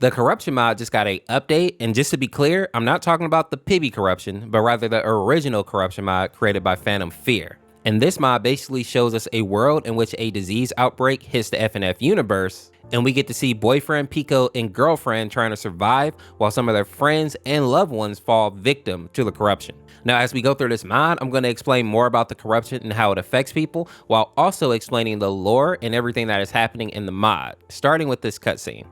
The corruption mod just got a update, and just to be clear, I'm not talking about the Pibby corruption, but rather the original corruption mod created by Phantom Fear. And this mod basically shows us a world in which a disease outbreak hits the FNF universe, and we get to see boyfriend, Pico, and girlfriend trying to survive while some of their friends and loved ones fall victim to the corruption. Now, as we go through this mod, I'm going to explain more about the corruption and how it affects people, while also explaining the lore and everything that is happening in the mod, starting with this cutscene.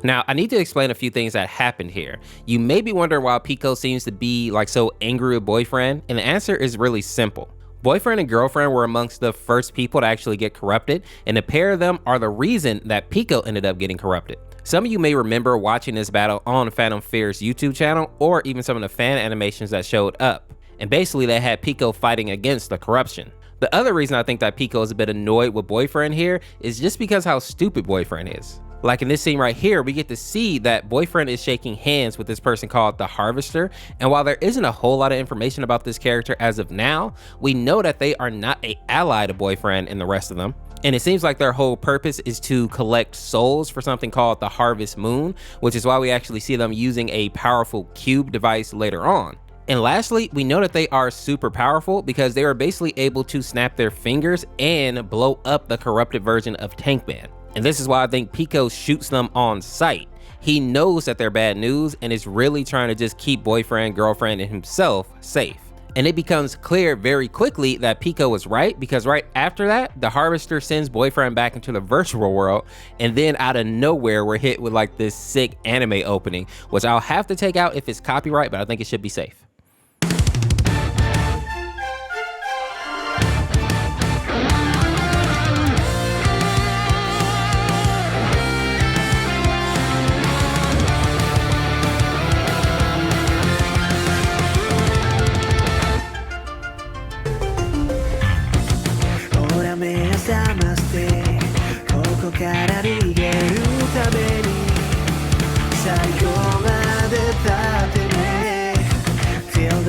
Now, I need to explain a few things that happened here. You may be wondering why Pico seems to be like so angry with boyfriend, and the answer is really simple. Boyfriend and girlfriend were amongst the first people to actually get corrupted, and the pair of them are the reason that Pico ended up getting corrupted. Some of you may remember watching this battle on Phantom Fear's YouTube channel, or even some of the fan animations that showed up. And basically they had Pico fighting against the corruption. The other reason I think that Pico is a bit annoyed with boyfriend here is just because how stupid boyfriend is. Like in this scene right here, we get to see that boyfriend is shaking hands with this person called the Harvester, and while there isn't a whole lot of information about this character as of now, we know that they are not an ally to boyfriend and the rest of them. And it seems like their whole purpose is to collect souls for something called the Harvest Moon, which is why we actually see them using a powerful cube device later on. And lastly, we know that they are super powerful because they are basically able to snap their fingers and blow up the corrupted version of Tankman. And this is why I think Pico shoots them on sight. He knows that they're bad news and is really trying to just keep boyfriend, girlfriend, and himself safe. And it becomes clear very quickly that Pico was right, because right after that, the Harvester sends boyfriend back into the virtual world, and then out of nowhere, we're hit with like this sick anime opening, which I'll have to take out if it's copyright, but I think it should be safe.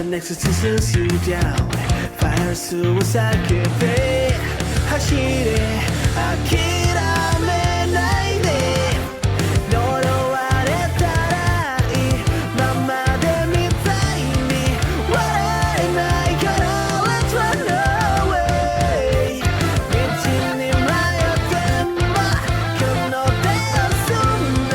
Nexus 進んじゃう Fire スを避けて走れ諦めないで呪われたらいいままでみたいに笑えないから Let's run away 道に迷ってもこの手を進んだ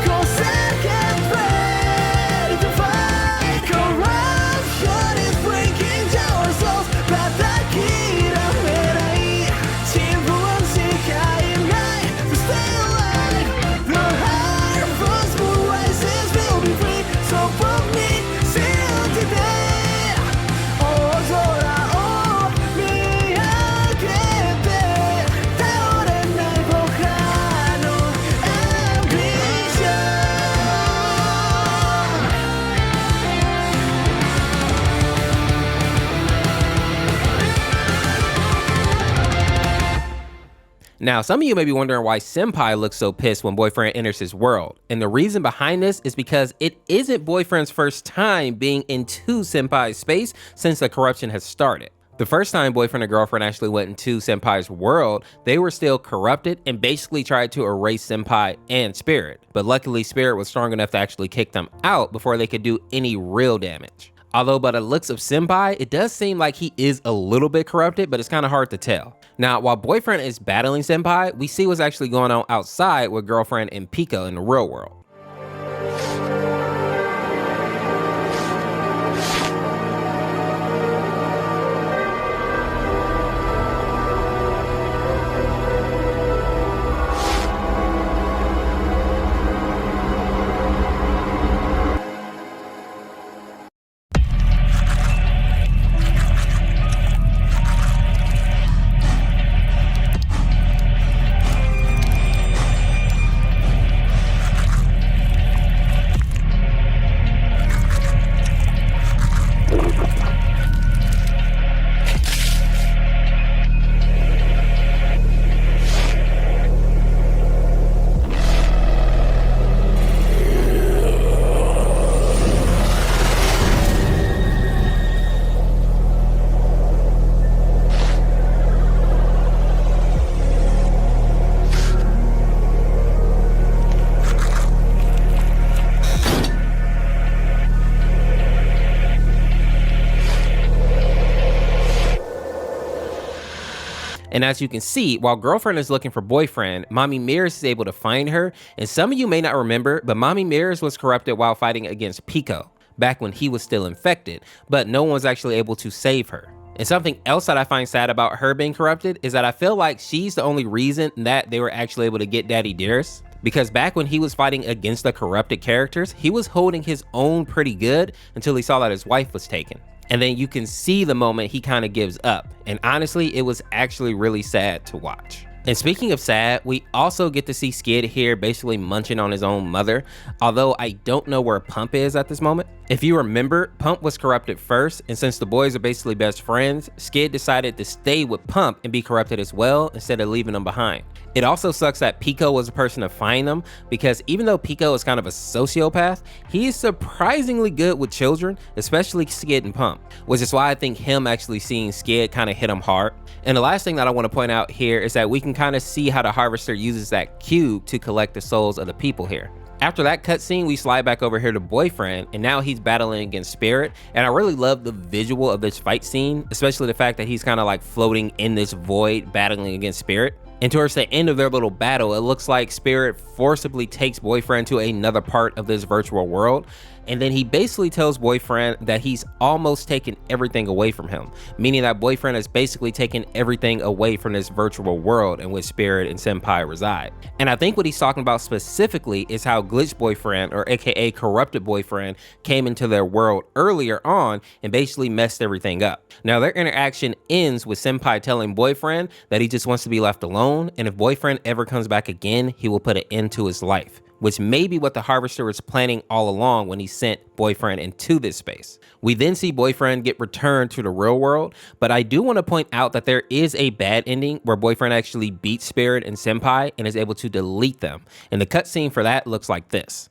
Cause I can't wait to fight Corruption is breaking our souls But I can't wait 新聞しかいない To stay alive The harvest moon rises will be free So for me still today 大空を見上げて倒れない僕らの ambition Now, some of you may be wondering why Senpai looks so pissed when boyfriend enters his world. And the reason behind this is because it isn't boyfriend's first time being into Senpai's space since the corruption has started. The first time boyfriend and girlfriend actually went into Senpai's world, they were still corrupted and basically tried to erase Senpai and Spirit. But luckily Spirit was strong enough to actually kick them out before they could do any real damage. Although by the looks of Senpai, it does seem like he is a little bit corrupted, but it's kind of hard to tell. Now, while Boyfriend is battling Senpai, we see what's actually going on outside with Girlfriend and Pico in the real world. And as you can see, while Girlfriend is looking for Boyfriend, Mommy Mirrors is able to find her. And some of you may not remember, but Mommy Mirrors was corrupted while fighting against Pico, back when he was still infected, but no one was actually able to save her. And something else that I find sad about her being corrupted is that I feel like she's the only reason that they were actually able to get Daddy Dearest. Because back when he was fighting against the corrupted characters, he was holding his own pretty good until he saw that his wife was taken. And then you can see the moment he kind of gives up. And honestly, it was actually really sad to watch. And speaking of sad, we also get to see Skid here basically munching on his own mother, although I don't know where Pump is at this moment. If you remember, Pump was corrupted first, and since the boys are basically best friends, Skid decided to stay with Pump and be corrupted as well instead of leaving him behind. It also sucks that Pico was the person to find them, because even though Pico is kind of a sociopath, he is surprisingly good with children, especially Skid and Pump, which is why I think him actually seeing Skid kind of hit him hard. And the last thing that I want to point out here is that we can kind of see how the Harvester uses that cube to collect the souls of the people here. After that cutscene, we slide back over here to Boyfriend, and now he's battling against Spirit, and I really love the visual of this fight scene, especially the fact that he's kind of like floating in this void battling against Spirit. And towards the end of their little battle, it looks like Spirit forcibly takes Boyfriend to another part of this virtual world. And then he basically tells Boyfriend that he's almost taken everything away from him, meaning that Boyfriend has basically taken everything away from this virtual world in which Spirit and Senpai reside. And I think what he's talking about specifically is how Glitch Boyfriend, or aka Corrupted Boyfriend, came into their world earlier on and basically messed everything up. Now their interaction ends with Senpai telling Boyfriend that he just wants to be left alone, and if Boyfriend ever comes back again, he will put an end to his life, which may be what the Harvester was planning all along when he sent Boyfriend into this space. We then see Boyfriend get returned to the real world, but I do want to point out that there is a bad ending where Boyfriend actually beats Spirit and Senpai and is able to delete them. And the cutscene for that looks like this.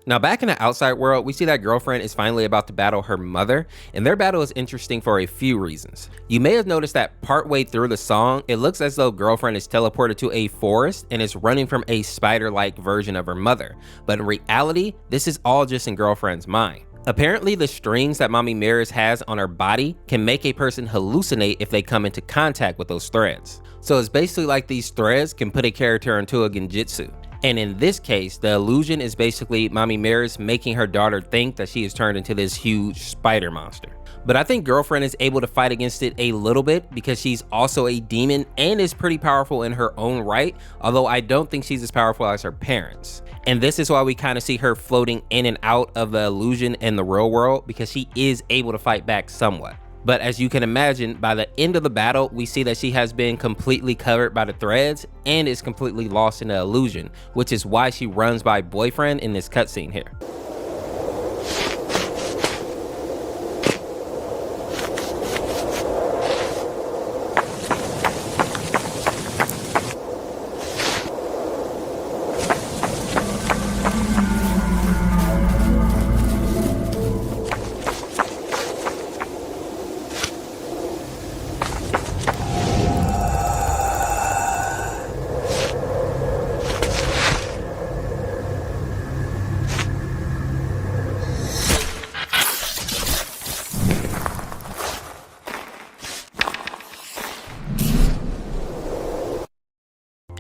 Now back in the outside world, we see that Girlfriend is finally about to battle her mother, and their battle is interesting for a few reasons. You may have noticed that partway through the song, it looks as though Girlfriend is teleported to a forest and is running from a spider-like version of her mother, but in reality, this is all just in Girlfriend's mind. Apparently, the strings that Mommy Mirrors has on her body can make a person hallucinate if they come into contact with those threads. So it's basically like these threads can put a character into a genjutsu. And in this case, the illusion is basically Mommy Mirrors making her daughter think that she is turned into this huge spider monster. But I think Girlfriend is able to fight against it a little bit because she's also a demon and is pretty powerful in her own right, although I don't think she's as powerful as her parents. And this is why we kind of see her floating in and out of the illusion in the real world, because she is able to fight back somewhat. But as you can imagine, by the end of the battle, we see that she has been completely covered by the threads and is completely lost in the illusion, which is why she runs by Boyfriend in this cutscene here.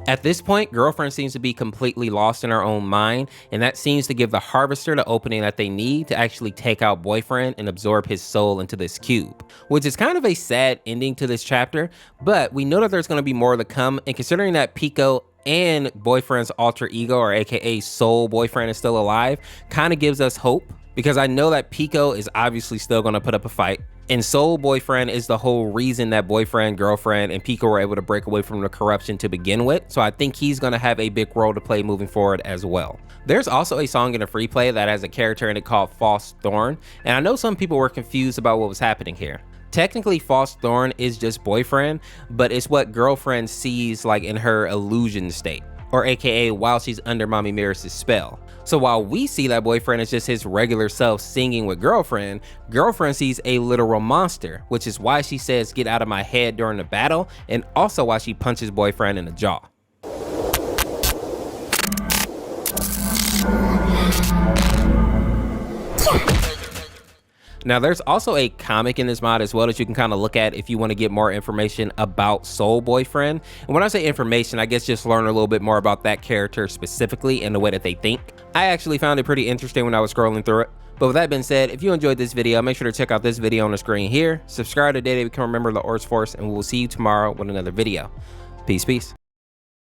At this point, girlfriend seems to be completely lost in her own mind, and that seems to give the harvester the opening that they need to actually take out boyfriend and absorb his soul into this cube, which is kind of a sad ending to this chapter, but we know that there's going to be more to come, and considering that Pico and boyfriend's alter ego, or aka soul boyfriend, is still alive, kind of gives us hope, because I know that Pico is obviously still going to put up a fight. And soul boyfriend is the whole reason that boyfriend, girlfriend, and Pico were able to break away from the corruption to begin with. So I think he's going to have a big role to play moving forward as well. There's also a song in a free play that has a character in it called False Thorn. And I know some people were confused about what was happening here. Technically, False Thorn is just boyfriend, but it's what girlfriend sees like in her illusion state, or aka while she's under Mommy Mirror's spell. So while we see that boyfriend is just his regular self singing with girlfriend, girlfriend sees a literal monster, which is why she says get out of my head during the battle, and also why she punches boyfriend in the jaw. Now there's also a comic in this mod as well that you can kind of look at if you want to get more information about Soul Boyfriend. And when I say information, I guess just learn a little bit more about that character specifically and the way that they think. I actually found it pretty interesting when I was scrolling through it. But with that being said, if you enjoyed this video, make sure to check out this video on the screen here. Subscribe today to become a member of the Ors Force, and we will see you tomorrow with another video. Peace, peace.